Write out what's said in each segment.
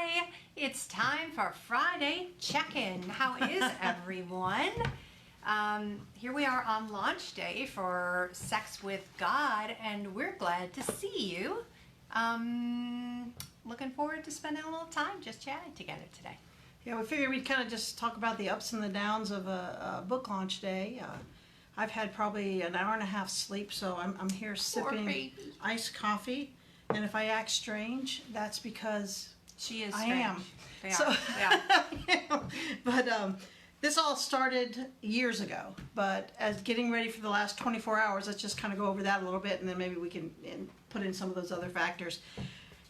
Hi, it's time for Friday check-in. How is everyone? Here we are on launch day for Sex with God, and we're glad to see you. Looking forward to spending a little time just chatting together today. Yeah, we figured we'd kind of just talk about the ups and the downs of a book launch day. I've had probably an hour and a half sleep, so I'm here sipping iced coffee. And if I act strange, that's because she is I strange. am. They so, are. Yeah. But this all started years ago. But as getting ready for the last 24 hours, let's just kind of go over that a little bit, and then maybe we can put in some of those other factors.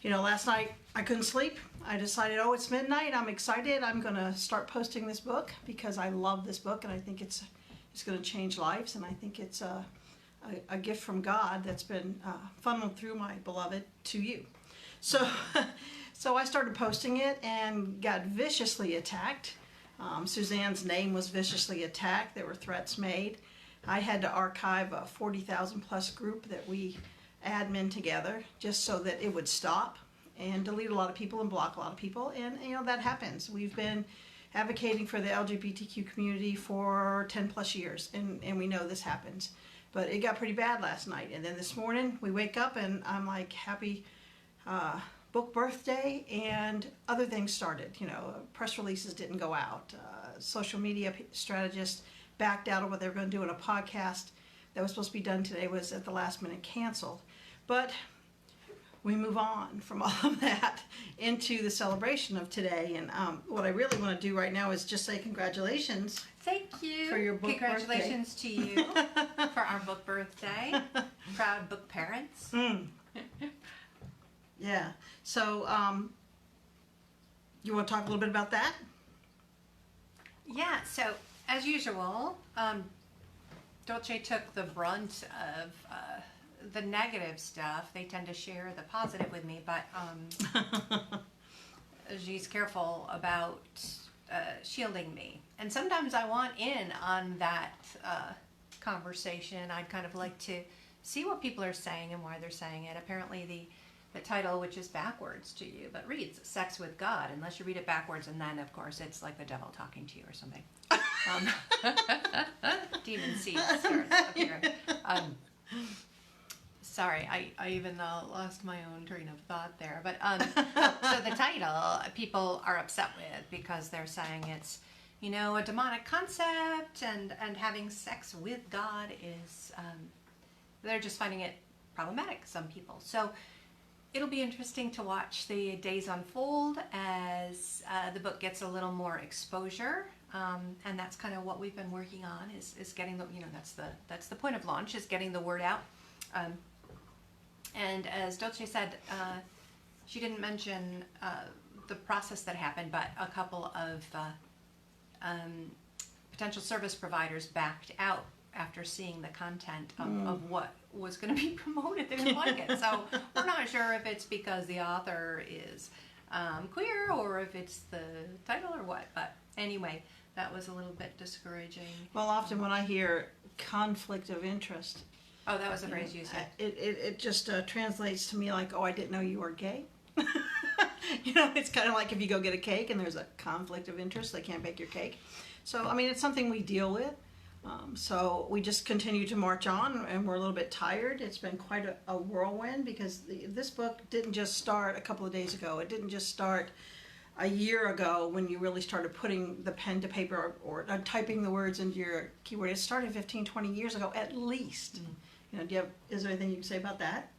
You know, last night I couldn't sleep. I decided, oh, it's midnight. I'm excited. I'm going to start posting this book because I love this book, and I think it's going to change lives, and I think it's a gift from God that's been funneled through my beloved to you. So, so I started posting it and got viciously attacked. Suzanne's name was viciously attacked. There were threats made. I had to archive a 40,000 plus group that we admin together just so that it would stop, and delete a lot of people and block a lot of people, and you know that happens. We've been advocating for the LGBTQ community for 10 plus years, and we know this happens. But it got pretty bad last night, and then this morning we wake up and I'm like, happy book birthday, and other things started. You know, press releases didn't go out. Social media strategists backed out of what they were going to do in a podcast that was supposed to be done today, was at the last minute canceled. But we move on from all of that into the celebration of today. And what I really want to do right now is just say congratulations. Thank you. For your book Congratulations to you for our book birthday. Proud book parents. Yeah. So you want to talk a little bit about that? Yeah. So as usual, Dolce took the brunt of the negative stuff. They tend to share the positive with me, but she's careful about shielding me. And sometimes I want in on that conversation. I'd kind of like to see what people are saying and why they're saying it. Apparently the title, which is backwards to you, but reads Sex with God, unless you read it backwards, and then of course it's like the devil talking to you or something. Demon seed starts appearing. Sorry, I even lost my own train of thought there. But so the title, people are upset with because they're saying it's, you know, a demonic concept, and having sex with God is, they're just finding it problematic, some people. So it'll be interesting to watch the days unfold as the book gets a little more exposure. And that's kind of what we've been working on, is getting the, you know, that's the point of launch, is getting the word out. And as Dolce said, she didn't mention the process that happened, but a couple of potential service providers backed out after seeing the content of what was going to be promoted. They didn't like it. So we're not sure if it's because the author is queer or if it's the title or what. But anyway, that was a little bit discouraging. Well, often when I hear conflict of interest, oh, that was the phrase you said. It just translates to me like, oh, I didn't know you were gay. You know, it's kind of like if you go get a cake and there's a conflict of interest, they can't bake your cake. So, I mean, it's something we deal with. So we just continue to march on, and we're a little bit tired. It's been quite a whirlwind, because this book didn't just start a couple of days ago. It didn't just start a year ago when you really started putting the pen to paper or typing the words into your keyboard. It started 15, 20 years ago at least. You know, is there anything you can say about that?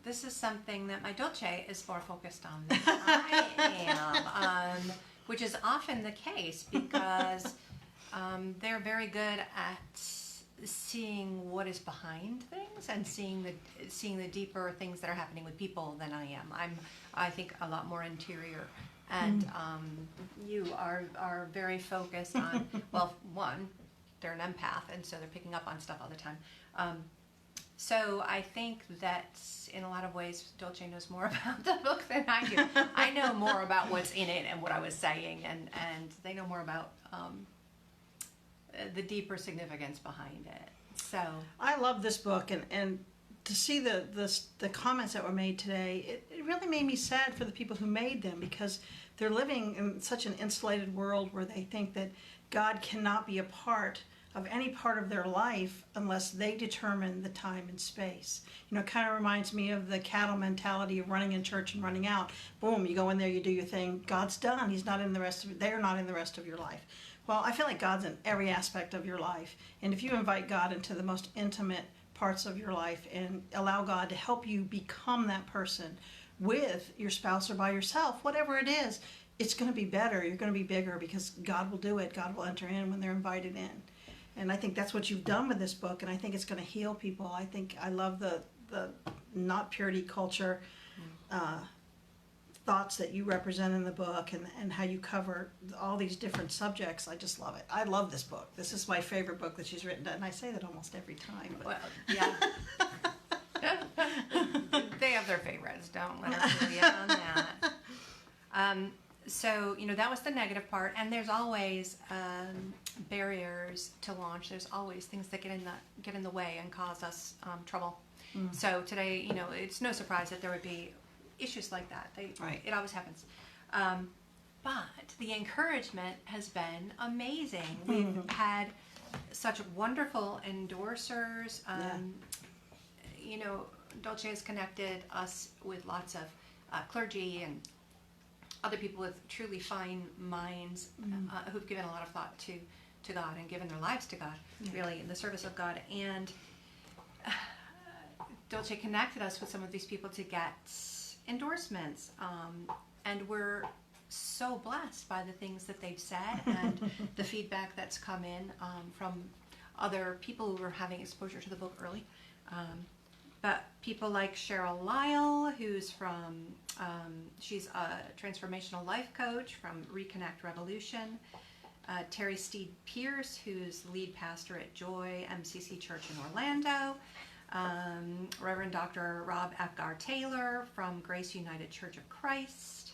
This is something that my Dolce is more focused on than I am, which is often the case, because they're very good at seeing what is behind things and seeing the deeper things that are happening with people than I am. I think a lot more interior, and you are very focused on, well, one, they're an empath, and so they're picking up on stuff all the time. So I think that in a lot of ways, Dolce knows more about the book than I do. I know more about what's in it and what I was saying, and they know more about the deeper significance behind it. So I love this book, and to see the comments that were made today, it it really made me sad for the people who made them, because they're living in such an insulated world where they think that God cannot be a part of any part of their life unless they determine the time and space. You know, it kind of reminds me of the cattle mentality of running in church and running out. Boom, you go in there, you do your thing, God's done. He's not in the rest of it. They're not in the rest of your life. Well, I feel like God's in every aspect of your life. And if you invite God into the most intimate parts of your life and allow God to help you become that person with your spouse or by yourself, whatever it is, it's going to be better. You're going to be bigger because God will do it. God will enter in when they're invited in. And I think that's what you've done with this book, and I think it's going to heal people. I love the not purity culture thoughts that you represent in the book, and how you cover all these different subjects. I just love it. I love this book. This is my favorite book that she's written, and I say that almost every time. But. Well, yeah. They have their favorites. Don't let her fool you on that. So, you know, that was the negative part, and there's always barriers to launch. There's always things that get in the way and cause us trouble. So today, you know, it's no surprise that there would be issues like that. Right. It always happens. But the encouragement has been amazing. We've had such wonderful endorsers. You know, Dolce has connected us with lots of clergy and other people with truly fine minds who've given a lot of thought to God and given their lives to God, really, in the service of God. And Dolce connected us with some of these people to get endorsements. And we're so blessed by the things that they've said and the feedback that's come in from other people who were having exposure to the book early. But people like Cheryl Lyle, who's from, she's a transformational life coach from Reconnect Revolution. Terry Steed Pierce, who's lead pastor at Joy MCC Church in Orlando. Reverend Dr. Rob Apgar Taylor from Grace United Church of Christ.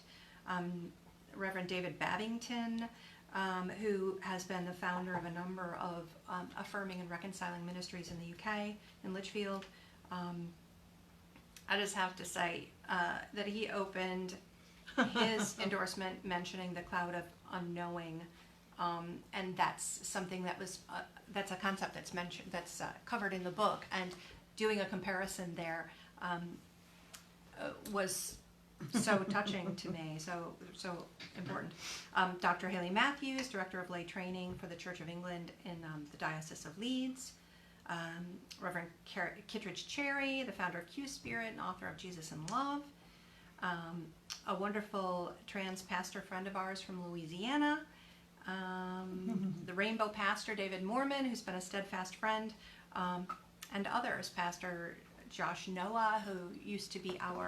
Reverend David Babington, who has been the founder of a number of affirming and reconciling ministries in the UK, in Lichfield. I just have to say that he opened his endorsement mentioning the cloud of unknowing, and that's something that was that's a concept that's mentioned, that's covered in the book, and doing a comparison there was so touching to me, so important. Dr. Haley Matthews, Director of Lay Training for the Church of England in the Diocese of Leeds. Reverend Kittredge Cherry, the founder of Q Spirit and author of Jesus in Love. A wonderful trans pastor friend of ours from Louisiana. The Rainbow Pastor David Moorman, who's been a steadfast friend, and others. Pastor Josh Noah, who used to be our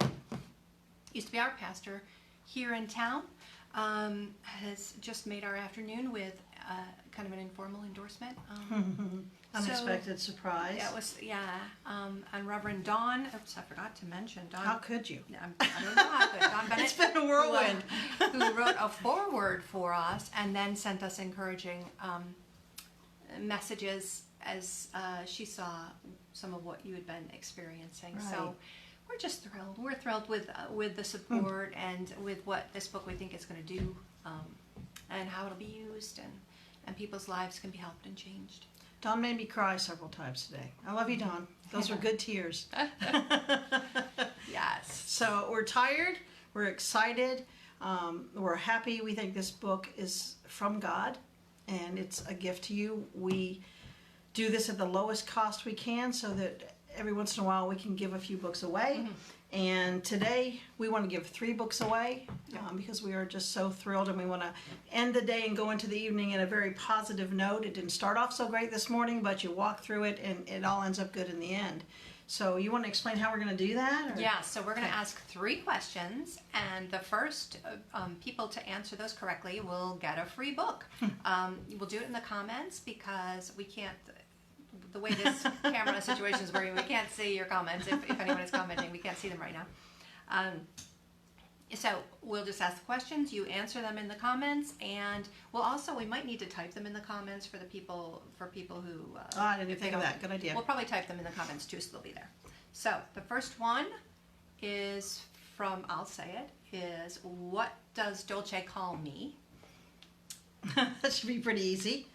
pastor here in town, has just made our afternoon with kind of an informal endorsement. Unexpected surprise. Yeah, it was, and Reverend Dawn, oops, I forgot to mention Dawn. How could you? I don't know how could. Dawn Bennett. It's been a whirlwind. Who wrote a foreword for us and then sent us encouraging messages as she saw some of what you had been experiencing. Right. So we're just thrilled. We're thrilled with the support and with what this book we think is going to do, and how it'll be used, and people's lives can be helped and changed. Dawn made me cry several times today. I love you, Dawn. Those were good tears. Yes. So we're tired. We're excited. We're happy. We think this book is from God, and it's a gift to you. We do this at the lowest cost we can so that every once in a while we can give a few books away. And today we want to give 3 books away because we are just so thrilled, and we want to end the day and go into the evening in a very positive note. It didn't start off so great this morning, but you walk through it and it all ends up good in the end. So you want to explain how we're going to do that? Or? Yeah, so we're going to ask 3 questions, and the first people to answer those correctly will get a free book. We'll do it in the comments because we can't, the way this camera situation is working, we can't see your comments. If anyone is commenting, we can't see them right now. So we'll just ask the questions, you answer them in the comments, and we might need to type them in the comments for people who... I didn't think of that. Good idea. We'll probably type them in the comments too, so they'll be there. So the first one is from, I'll say it, is what does Dolce call me? That should be pretty easy.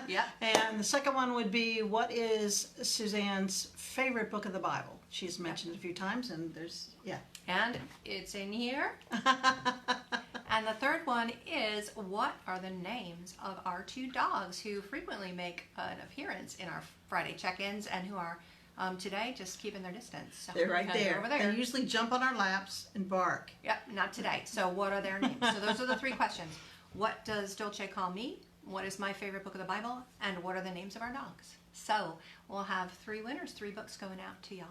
Yeah. And the second one would be, what is Suzanne's favorite book of the Bible? She's mentioned it a few times, and And it's in here. And the third one is, what are the names of our two dogs who frequently make an appearance in our Friday check-ins and who are today just keeping their distance? So they're right there. over there. They usually jump on our laps and bark. Yep, not today. So what are their names? So those are the three questions. What does Dolce call me? What is my favorite book of the Bible? And what are the names of our dogs? So we'll have 3 winners, 3 books going out to y'all.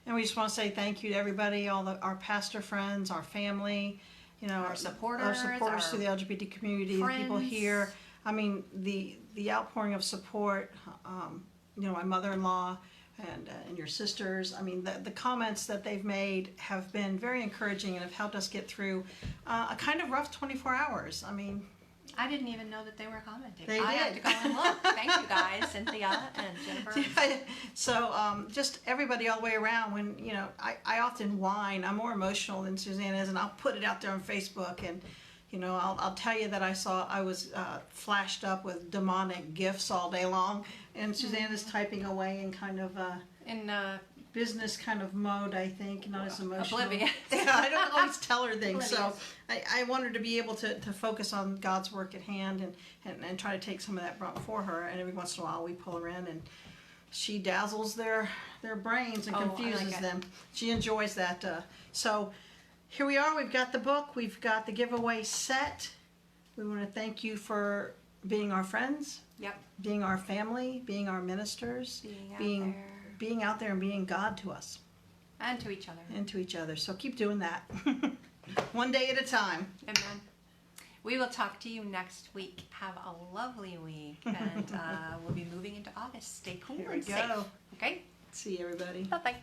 And we just want to say thank you to everybody, our pastor friends, our family, Our supporters, through the LGBT community, the people here. I mean, the outpouring of support. My mother-in-law and your sisters. I mean, the comments that they've made have been very encouraging and have helped us get through a kind of rough 24 hours. I mean, I didn't even know that they were commenting. They I have did. to go and look. Thank you guys, Cynthia and Jennifer. So just everybody all the way around. When I often whine. I'm more emotional than Suzanne is, and I'll put it out there on Facebook, and I'll tell you that I was flashed up with demonic gifts all day long, and Suzanne is typing away in kind of In business kind of mode, I think, not as emotional. Oblivious. Yeah, I don't always tell her things, so Oblivious. I want her to be able to focus on God's work at hand and try to take some of that for her. And every once in a while, we pull her in, and she dazzles their brains and Oh, I confuses like it. them. She enjoys that. So here we are. We've got the book. We've got the giveaway set. We want to thank you for being our friends, Yep. being our family, being our ministers, Being out there. and being God to us And to each other. and to each other. So keep doing that. One day at a time. Amen. We will talk to you next week. Have a lovely week. And we'll be moving into August. Stay cool Here we and safe. go. Okay? See you, everybody. Bye-bye.